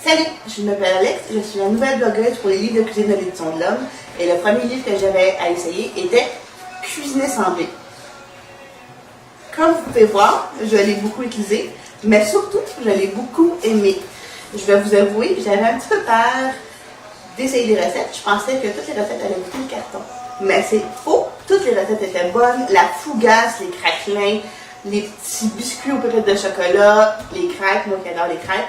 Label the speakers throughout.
Speaker 1: Salut, je m'appelle Alex, je suis la nouvelle blogueuse pour les livres de cuisine de l'édition de l'Homme et le premier livre que j'avais à essayer était Cuisiner sans blé. Comme vous pouvez voir, je l'ai beaucoup utilisé, mais surtout, je l'ai beaucoup aimé. Je vais vous avouer, j'avais un petit peu peur d'essayer des recettes. Je pensais que toutes les recettes allaient goûter le carton. Mais c'est faux, toutes les recettes étaient bonnes. La fougasse, les craquelins, les petits biscuits aux pépites de chocolat, les crêpes, moi qui adore les crêpes,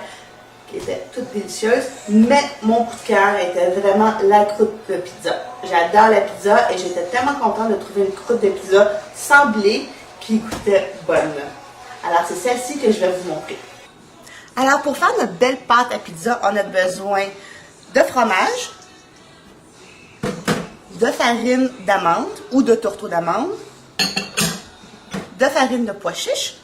Speaker 1: qui étaient toutes délicieuses. Mais mon coup de cœur était vraiment la croûte de pizza. J'adore la pizza et j'étais tellement contente de trouver une croûte de pizza sans blé qui goûtait bonne. Alors c'est celle-ci que je vais vous montrer. Alors pour faire notre belle pâte à pizza, on a besoin de fromage, de farine d'amande ou de tourteau d'amande, de farine de pois chiche,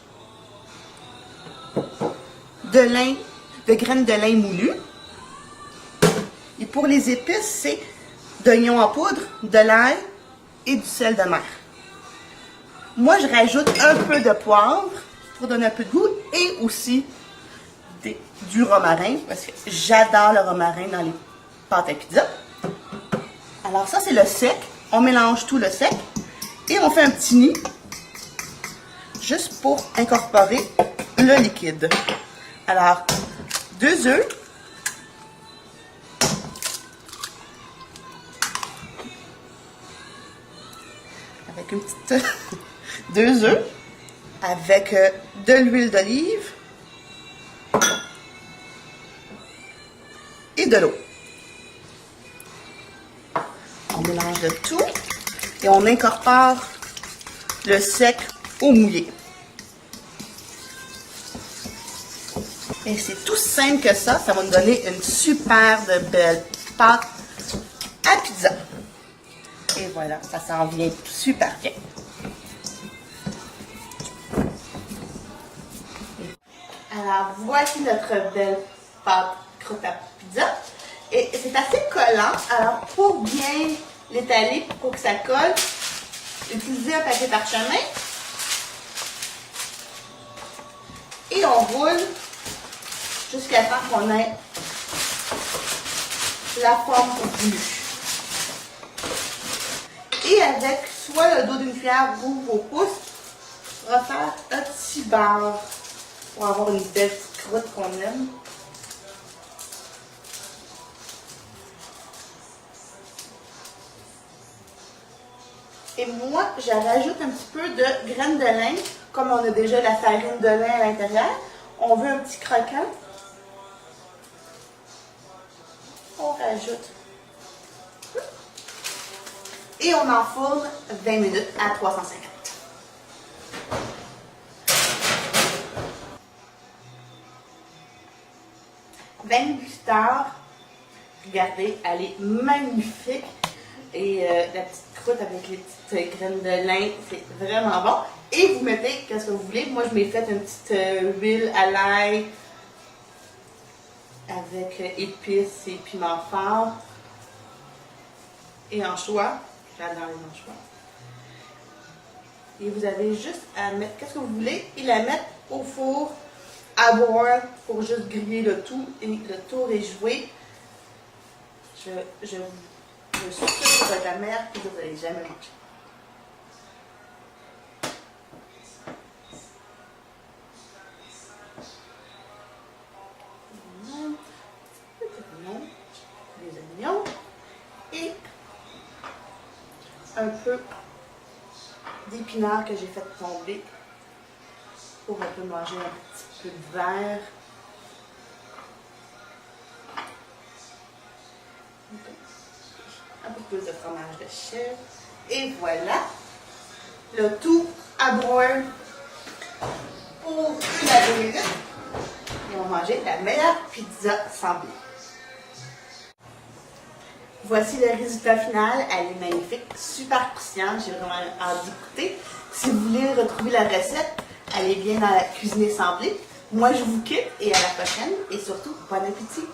Speaker 1: de graines de lin moulu. Et pour les épices, c'est d'oignons en poudre, de l'ail et du sel de mer. Moi, je rajoute un peu de poivre pour donner un peu de goût et aussi du romarin parce que j'adore le romarin dans les pâtes à pizza. Alors ça, c'est le sec. On mélange tout le sec et on fait un petit nid juste pour incorporer le liquide. Alors, 2 œufs, avec une petite 2 œufs, avec de l'huile d'olive et de l'eau. On mélange le tout et on incorpore le sec au mouillé. Et c'est tout simple que ça va nous donner une super belle pâte à pizza. Et voilà, ça s'en vient super bien. Alors voici notre belle pâte croûte à pizza. Et c'est assez collant, alors pour bien l'étaler, pour que ça colle, utilisez un papier parchemin et on roule jusqu'à temps qu'on ait la forme voulue. Et avec soit le dos d'une cuillère ou vos pouces, on va faire un petit beurre pour avoir une belle petite croûte qu'on aime. Et moi, je rajoute un petit peu de graines de lin, comme on a déjà la farine de lin à l'intérieur. On veut un petit croquant. On rajoute. Et on enfourne 20 minutes à 350. « 28 plus tard, regardez, elle est magnifique. Et la petite croûte avec les petites graines de lin, c'est vraiment bon. Et vous mettez, qu'est-ce que vous voulez. Moi, je m'ai fait une petite huile à l'ail avec épices et piment fort. Et anchois. J'adore les anchois. Et vous avez juste à mettre, qu'est-ce que vous voulez, et la mettre au four à boire pour juste griller le tout. Et le tour est joué. Je suis sûre que ça va être la meilleure que vous n'allez jamais manger. Des oignons et un peu d'épinards que j'ai fait tomber pour un peu manger un petit peu de verre. Un peu plus de fromage de chèvre. Et voilà, le tout à broil pour une à 2 minutes. Et on va manger la meilleure pizza sans blé. Voici le résultat final. Elle est magnifique, super croustillante. J'ai vraiment hâte d'y goûter. Si vous voulez retrouver la recette, allez bien dans la cuisiner sans blé. Moi, je vous quitte et à la prochaine. Et surtout, bon appétit!